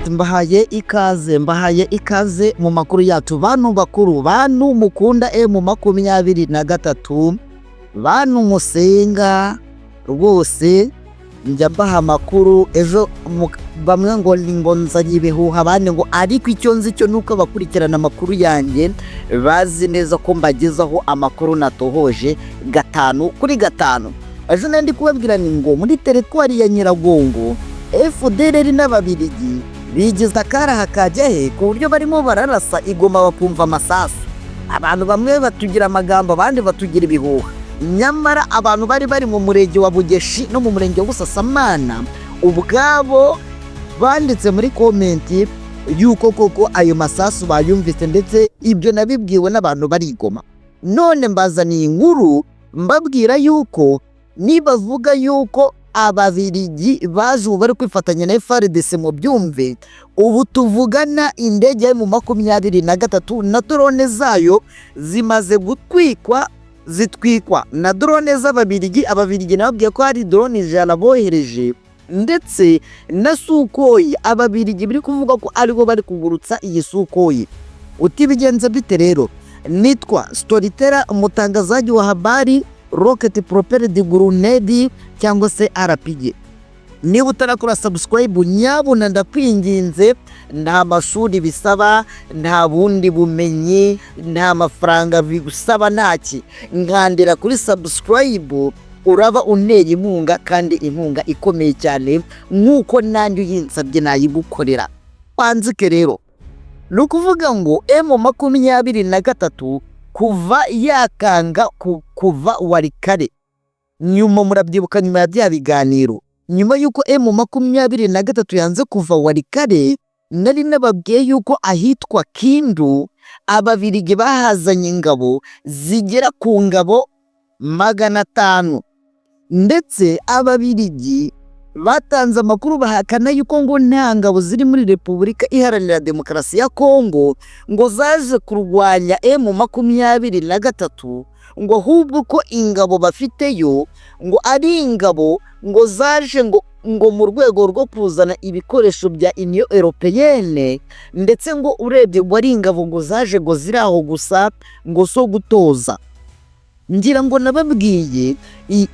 mbahaye ikaze mu makuru yacu bantu bakuru, bantu mukunda M23, bantu musenga rwose njya mbaha amakuru. Ejo bamwe ngo nzanye ibihuha, abandi ngo ariko icyo nzi cyo nuko abakurikirana amakuru yanjye bazi neza ko mbagezaho amakuru natohoje 5 kuri 5. Ejo nandi kubabwira ni ngo muri teritwari ya Nyiragongo FDLR n'Ababiligi bigize akaraha kajyahe ku buryo barimo bararasa igoma bakumva amasasu. Abantu bamwe batugira amagambo, abandi batugira ibihuha. Nyamara abantu bari mu murenge wa Bugeshi no mu murenge wa Busasamana ubwabo banditse muri komenti yuko koko ayo masasu bayumvise, ndetse ibyo nabibwiwe n'abantu barigoma. None mbazaniye inkuru mbabwira yuko nibavuga yuko Ababiligi baje bari kwifatanya na FARDC mu byumve, ubu tuvugana indege mu 23 na drone zayo zimaze zitwikwa na drone z'Ababiligi. Ababiligi nababwiye ko hari drone 100 bohereje, ndetse na Sukoi Ababiligi biri kuvuga ko aribo bari kugurutsa iyi Sukoi. Utibigenza bite rero? Nitwa Storyteller, umutangazaji wa habari rocket propelled grenade cyangwa se RPG. Niba utarakora subscribe nyabuna ndakwinginze, nta mashuri bisaba, nta bundi bumenyi, nta mafaranga bigusaba, ntaki. Ngandira kuri subscribe uraba uneye inkunga, kandi inkunga ikomeye cyane nkuko nanjye uyinsabye nayigukorera. Panzike rero nukuvuga ngo M23 kuva yakanga kuva Walikale, nyuma murabyibuka nyuma ya bya biganiro, nyuma yuko M23 yanze kuva Walikale, nari nababwiye yuko ahitwa Kindu Ababiligi bahazanye ingabo zigera ku ngabo 500, ndetse Ababiligi batanze amakuru bahakana yuko ngo nta ngabo ziri muri Repubulika Iharanira Demokarasi ya Kongo ngo zaje kurwanya M23, ngo ahubwo ko ingabo bafiteyo ngo ari ingabo ngo zaje ngo mu rwego rwo kuzana ibikoresho bya Union Européenne, ndetse ngo urebye ngo ari ingabo ngo zaje ngo ziraho gusa ngo so gutoza. Ngira ngo nababwiye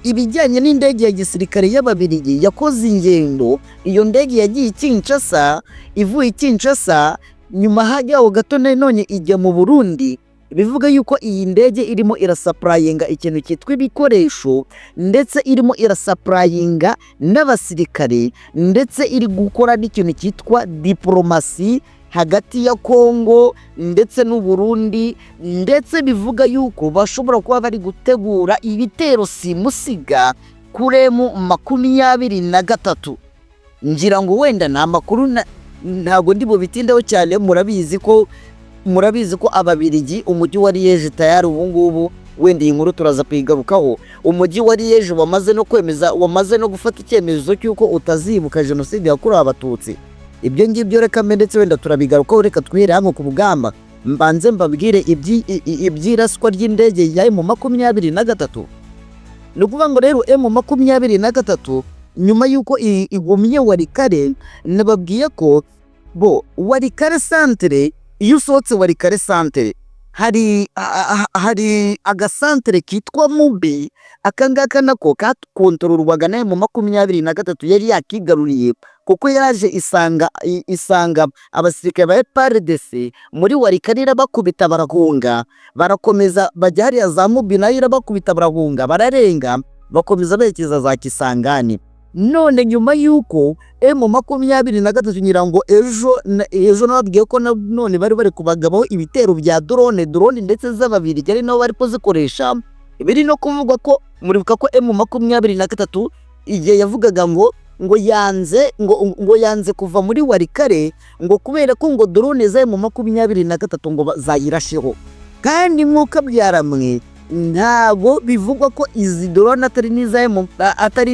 ibijyanye n'indege ya gisirikare y'Ababiligi yakoze ingendo. Iyo ndege yagiye Kinshasa, ivuye Kinshasa nyuma hajyaho gato none ijya mu Burundi. Bivuga yuko iyi ndege irimo irasuplyinga ikintu cyitwa ibikoresho, ndetse irimo irasuplyinga n'abasirikare, ndetse iri gukora n'ikintu cyitwa diplomasi hagati ya Kongo ndetse n'u Burundi, ndetse bivuga yuko bashobora kuba bari gutegura ibitero simusiga kuri M23. Ngira ngo wenda na makuru ntago ndi bubitindaho cyane. Murabizi ko Ababiligi umujyi wa Liege tayari ubu ngubu, wenda iyi nkuru turaza kwigarukaho, umujyi wa Liege wamaze no gufata icyemezo cy'uko utazibuka jenoside yakorewe Abatutsi. Ibyo ngibyo reka ndetse wenda turabigarukaho. Reka twihere hamwe ku bugamba, mbanze mbabwire ibyiraswa ry'indege ya M23. Ni ukuvuga ngo rero M23 nyuma yuko igumye Walikale, nababwiye ko Walikale centre, iyo usohotse Walikale centre hari agasantere kitwa Mubi. Akangaka nako kakontororwaga na M23 yari yakigaruriye, kuko yaje isanga abasirikare ba FARDC muri Walikale bakubita barahunga, barakomeza bajya hariya za Mubi nayo irabakubita barahunga, bararenga bakomeza berekeza za Kisangani. None nyuma yuko M23 ngira ngo ejo nababwiye ko none bari kubagabaho ibitero bya drone ndetse z'Ababiligi ari nabo bari pozikoresha. Biri no kuvuga ko muribuka ko M23 igihe yavugaga ngo yanze kuva muri Walikale ngo kubera ko ngo drone za M23 ngo zayirasheho, kandi nk'uko byaramwe ntabwo bivugwa ko izi drone atari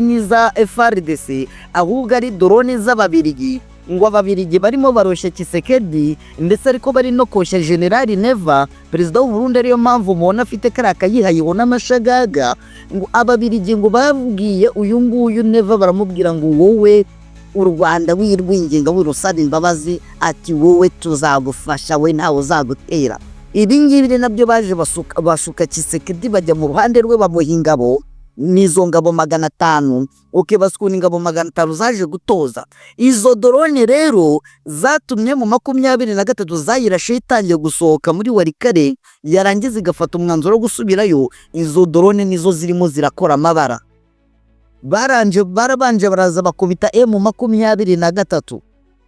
niza FARDC, ahubwo ari drone z'Ababiligi. Ngo Ababiligi barimo barosha Kisekedi, ndetse ariko bari no kosha General Neva perezida w'u Burundi. Ariyo mpamvu mubona afite karaka yihayeho n'amashagaga. Ngo Ababiligi ngo babwiye uyu nguyu Neva, baramubwira ngo wowe u Rwanda wirwinginga wirusaba imbabazi ati wowe tuzagufasha we ntawe uzagutera. Ibi ngibi nabyo baje basuka Tshisekedi bajya mu ruhande rwe bamuha ingabo, nizo ngabo 500 ukibasukuna ingabo 500 zaje gutoza. Izo drone rero zatumye mu 23 zayirashe itangiye gusohoka muri Walikale, yarangiza igafata umwanzuro wo gusubirayo. Izo drone nizo zirimo zirakora amabara. Barabanje baraza bakubita M23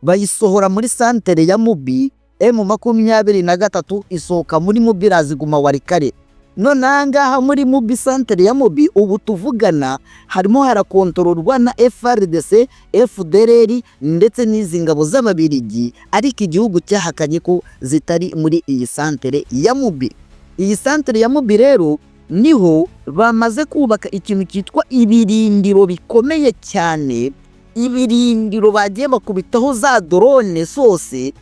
bayisohora muri santere ya Mubi. M23 isohoka muri Mubi raziguma Walikale. None ahangaha muri Mubi santere ya Mubi ubu tuvugana harimo harakontororwa na FRDC, FDLR ndetse n'izi ngabo z'Ababiligi, ariko igihugu cyahakanye ko zitari muri iyi santere ya Mubi. Iyi santere ya Mubi rero niho bamaze kubaka ikintu cyitwa ibirindiro bikomeye cyane. Ibirindiro bagiye bakubitaho za drone zose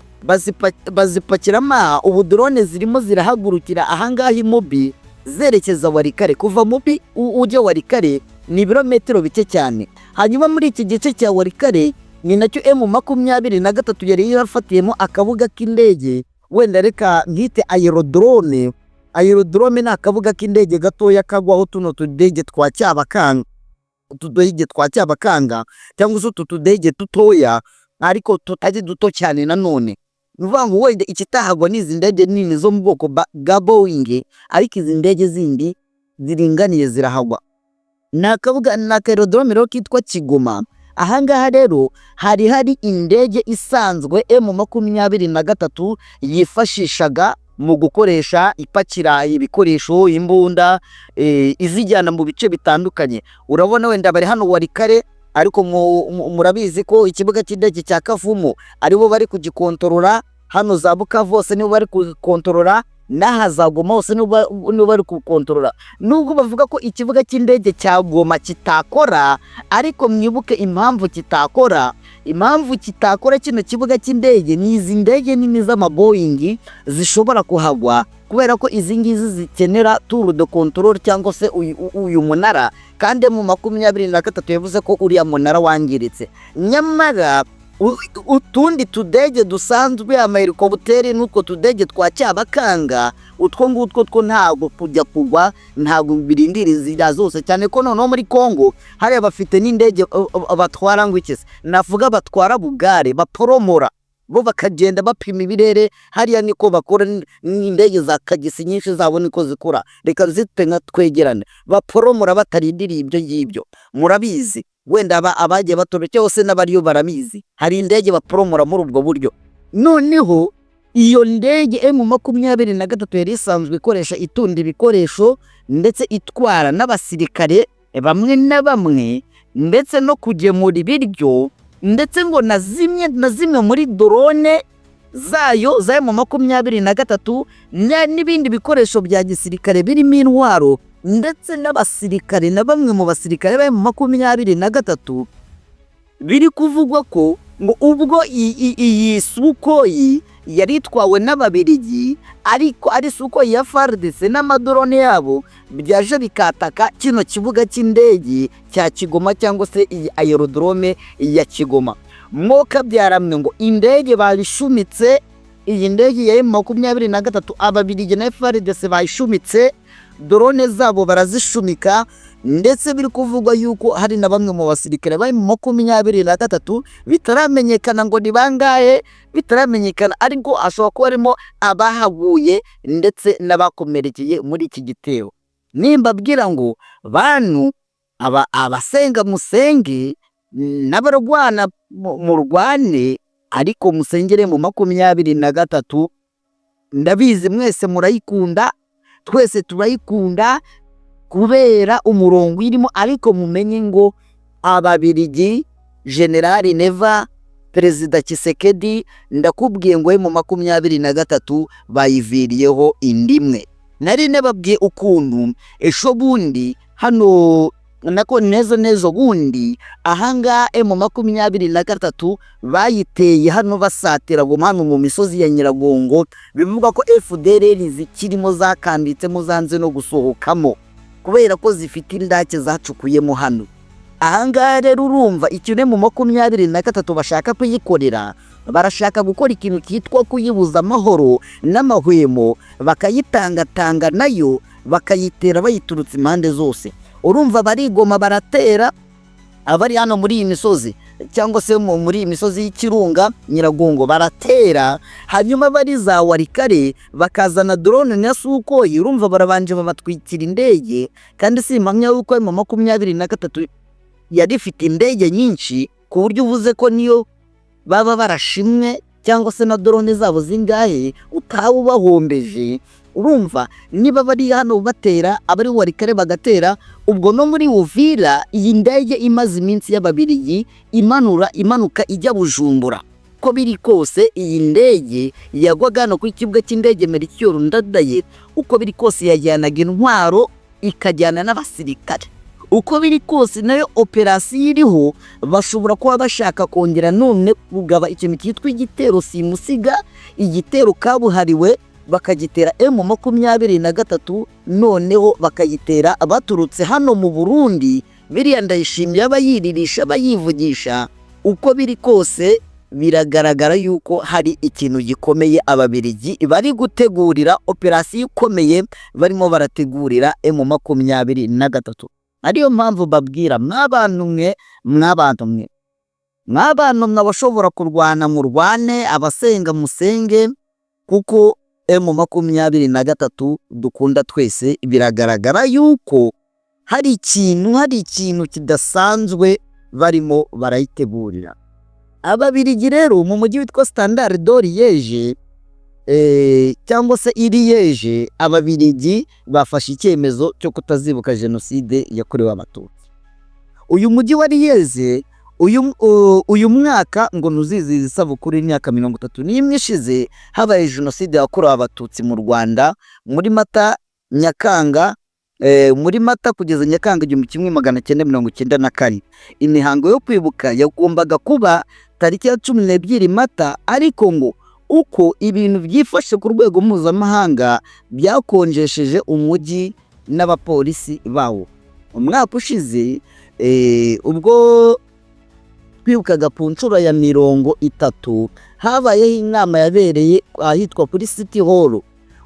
bazipakiramo. Ubu drone zirimo zirahagurukira ahangaha Mubi zerekeza Walikale. Kuva Mubi ujya Walikale ni ibirometero bike cyane. Hanyuma muri iki gice cya Walikale ni nacyo M23 yari yafatiyemo akabuga k'indege, wenda reka nkite aerodrome. Aerodrome ni akabuga k'indege gatoya kagwaho tuno tudege twa Cyabakanga, utudege twa Cyabakanga cyangwa se utudege dutoya ariko tutaje duto cyane. Nanone nuvuga ngo wenda ikitahagwa n'izi ndege nini zo mu bwoko bwa Boeing, ariko izi ndege zindi ziringaniye zirahagwa. Nakavuga na aerodrome rero kitwa Kigoma. Ahangaha rero hari indege isanzwe M23 yifashishaga mu gukoresha ipakira ibikoresho, imbunda, izijyana mu bice bitandukanye. Urabona wenda bari hano Walikale, ariko murabizi ko ikibuga cy'indege cya Kavumu aribo bari kugikontorora. Hano za Bukavu hose nibo bari kukontorora, n'aha Goma hose nibo bari kukontorora. Nubwo bavuga ko ikibuga cy'indege cya Goma kitakora, ariko mwibuke impamvu kitakora. Impamvu kitakora kino kibuga cy'indege ni izi ndege nini z'amaboyingi zishobora kuhagwa, kubera ko izi ngizi zikenera tour de control cyangwa se uyu munara, kandi mu 23 yavuze ko uriya munara wangiritse. Nyamara utundi tudege dusanzwe amahelikopteri n'utwo tudege twa Cyabakanga, utwo ngutwo two ntago kujya kugwa, ntago birindira inzira zose, cyane ko noneho muri Kongo hari bafite n'indege batwara ngwikese, navuga batwara bugare baporomora, bo bakagenda bapima ibirere. Hariya niko bakora n'indege za kagisi nyinshi zabo niko zikora. Reka zitenga twegerane, baporomora batarindiriye ibyo ngibyo. Murabizi wenda abagiye batoroke hose n'abariyo barabizi, hari indege baporomora muri ubwo buryo. Noneho iyo ndege M23 yari isanzwe ikoresha itunda ibikoresho ndetse itwara n'abasirikare bamwe na bamwe, ndetse no kugemura ibiryo, ndetse ngo na zimwe muri drone zayo za M23 n'ibindi bikoresho bya gisirikare birimo intwaro, ndetse n'abasirikare na bamwe mu basirikare ba M23 biri kuvugwa ko ngo ubwo iyi Sukoi yari itwawe n'Ababiligi, ariko ari Sukoi ya FARDC n'amadrone yabo byaje bikataka kino kibuga cy'indege cya Kigoma cyangwa se iyi aerodrome ya Kigoma. Mwoka byaramwe ngo indege bayishumitse, iyi ndege ya M23 Ababiligi na FARDC bayishumitse, drone zabo barazishumika, ndetse biri kuvugwa yuko hari na bamwe mu basirikare bari mu 23 bitaramenyekana ngo ni bangahe, bitaramenyekana, ariko ashobora kuba arimo abahaguye ndetse n'abakomerekeye muri iki gitero. Nimba bwira ngo bantu abasenga musenge n'abarwana mu rwane, ariko musengere mu 23. Ndabizi mwese murayikunda, twese turayikunda kubera umurongo irimo, ariko mumenye ngo Ababiligi, General Neva, Perezida Tshisekedi, ndakubwiye ngo mu 23 bayiviriyeho indimwe. Nari nababwiye ukuntu esho bundi hano nako nezo bundi ahanga M23 bayiteye hano basatira ngo hano mu misozi ya Nyiragongo, bivuga ko FDLR zikirimo zakambitsemo zanze no gusohokamo kubera ko zifite indake zacukuyemo hano. ahangaha rero urumva ikintu mu 23 bashaka kuyikorera, barashaka gukora ikintu cyitwa kuyibuza amahoro n'amahwemo, bakayitangatanga nayo bakayitera bayiturutse impande zose. Urumva barigoma baratera abari hano muri iyi misozi cyangwa se muri iyi misozi y'Ikirunga Nyiragongo, baratera hanyuma bari za Walikale bakazana drone na Sukoi. Urumva barabanje babatwikira indege, kandi si impamya yuko mu 23 yari ifite indege nyinshi ku buryo uvuze ko niyo baba barashimwe cyangwa se na drone zabo zingahe utaba ubahombeje. Urumva niba bari hano batera abari Walikale bagatera, ubwo no muri Uvira iyi ndege imaze iminsi y'Ababiligi imanuka ijya Bujumbura. Ko biri kose iyi ndege yagwaga hano ku kibuga cy'indege Melchior Ndadaye, uko biri kose yajyanaga intwaro ikajyana n'abasirikare. Uko biri kose nayo operasiyo iriho, bashobora kuba bashaka kongera none kugaba ikintu cyitwa igitero simusiga, igitero kabuhariwe, bakagitera M23 noneho bakayitera abaturutse hano mu Burundi. Biriya ndayishimiye abayiririsha bayivugisha. Uko biri kose biragaragara yuko hari ikintu gikomeye Ababiligi bari gutegurira, operasiyo ikomeye barimo barategurira M23. Ariyo mpamvu babwira mwabantu mwe abashobora kurwana mu rwane, abasenga musenge, kuko M23 dukunda twese biragaragara yuko hari ikintu kidasanzwe barimo barayitegurira. Ababiligi rero mu mujyi witwa Standard de Liège cyangwa se Iriyeje, Ababiligi bafashe icyemezo cyo kutazibuka jenoside yakorewe Abatutsi. Uyu mujyi wa Liège uyu mwaka ngo nuziziza isabukuru y'imyaka 31 ishize habaye jenoside yakorewe Abatutsi mu Rwanda muri Mata Nyakanga muri Mata kugeza Nyakanga 1994. Imihango yo kwibuka yagombaga kuba tariki ya 12 Mata, ariko ngo uko ibintu byifashe ku rwego mpuzamahanga byakonjesheje umujyi n'abapolisi bawo. Umwaka ushize ubwo twibukaga ku nshuro ya 30 habayeho inama yabereye ahitwa kuri City Hall.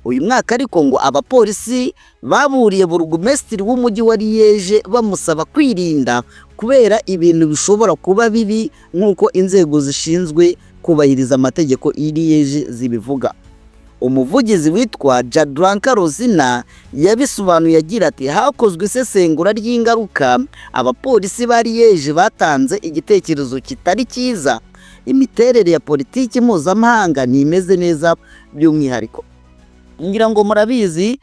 Uyu mwaka ariko ngo abapolisi baburiye burugumesitiri w'umujyi wa Liège bamusaba kwirinda kubera ibintu bishobora kuba bibi nk'uko inzego zishinzwe kubahiriza amategeko Liège zibivuga. Umuvugizi witwa Jadranka Rozina yabisobanuye agira ati hakozwe isesengura ry'ingaruka, abapolisi ba Liège batanze igitekerezo kitari cyiza, imiterere ya politiki mpuzamahanga ntimeze neza by'umwihariko. Ngira ngo murabizi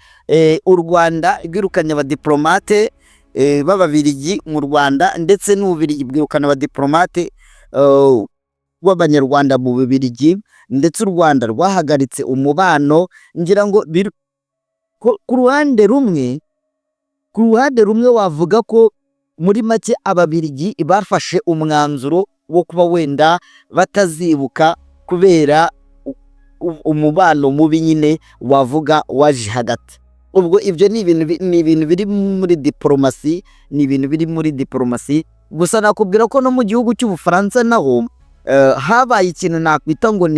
u Rwanda rwirukanye abadiplomate b'Ababiligi mu Rwanda, ndetse n'Ububiligi bwirukana abadiplomate w'Abanyarwanda mu Bubiligi, ndetse u Rwanda rwahagaritse umubano. Ngira ngo ku ruhande rumwe wavuga ko muri make Ababiligi bafashe umwanzuro wo kuba wenda batazibuka kubera umubano mubi nyine wavuga waje hagati. Ubwo ibyo ni ibintu biri muri diplomasi, gusa nakubwira ko no mu gihugu cy'Ubufaransa naho habaye ikintu nakwita ngo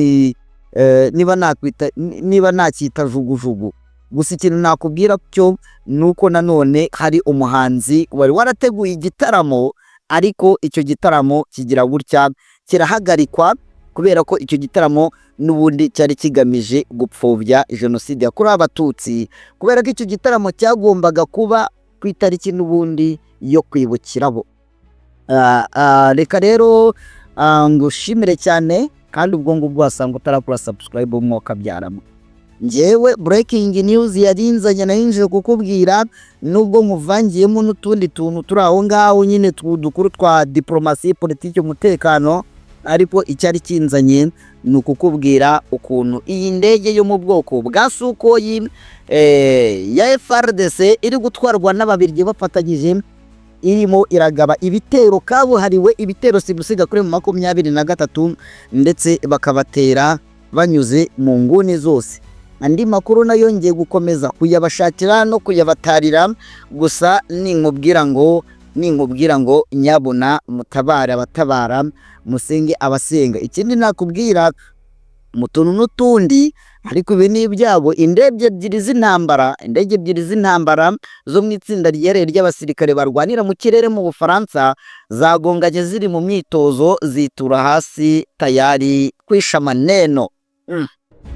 niba nacyita jugujugu. Gusa ikintu nakubwira cyo nuko nanone hari umuhanzi wari warateguye igitaramo, ariko icyo gitaramo kigira gutya kirahagarikwa kubera ko icyo gitaramo n'ubundi cyari kigamije gupfobya jenoside yakorewe Abatutsi, kubera ko icyo gitaramo cyagombaga kuba ku itariki n'ubundi yo kwibukirabo. Reka rero ngushimire cyane, kandi ubwo ngubwo wasanga utarakora subscribe umwuka byaramo. Njyewe breaking news yarinzanye nahinje kukubwira, nubwo nkuvangiyemo n'utundi tuntu turi aho ngaho nyine dukuru twa diplomasi, politiki, umutekano, ariko icyari kinzanye ni ukukubwira ukuntu iyi ndege yo mu bwoko bwa Sukoi ya FARDC iri gutwarwa n'Ababiligi bafatanyije, irimo iragaba ibitero kabuhariwe, ibitero simusiga kuri mu 23, ndetse bakabatera banyuze mu nguni zose. Andi makuru nayo ngiye gukomeza kuyabashakira no kuyabatarira, gusa ninkubwira ngo ninkubwira ngo nyabona mutabara abatabara musenge abasenga. Ikindi nakubwira mu tuntu n'utundi ariko ibi ni ibyabo, indege ebyiri z'intambara zo mu itsinda ryereye ry'abasirikare barwanira mu kirere mu Bufaransa zagonganye ziri mu myitozo zitura hasi tayari kwisha maneno.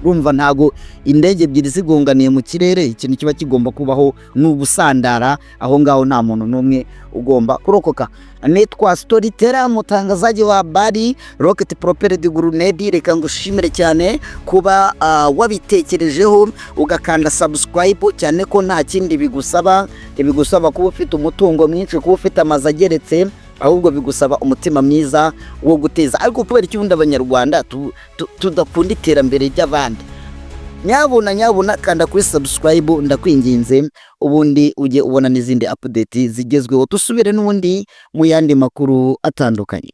Urumva ntago indege ebyiri zigonganiye mu kirere ikintu kiba kigomba kubaho n'ubusandara, aho ngaho nta muntu n'umwe ugomba kurokoka. Nitwa Storyteller, mutangazaji wa habari Rocket Propelled Grenade. Reka ngushimire cyane kuba wabitekerejeho ugakanda subscribe, cyane ko nta kindi bigusaba kuba ufite umutungo mwinshi, kuba ufite amazu ageretse, ahubwo bigusaba umutima mwiza wo guteza. Ariko kubera icyundi abanyarwanda tudakunda iterambere ry'abandi, nyabuna kanda kuri subscribe ndakwinginze, ubundi ujye ubona n'izindi update zigezweho. Tusubire n'ubundi mu yandi makuru atandukanye.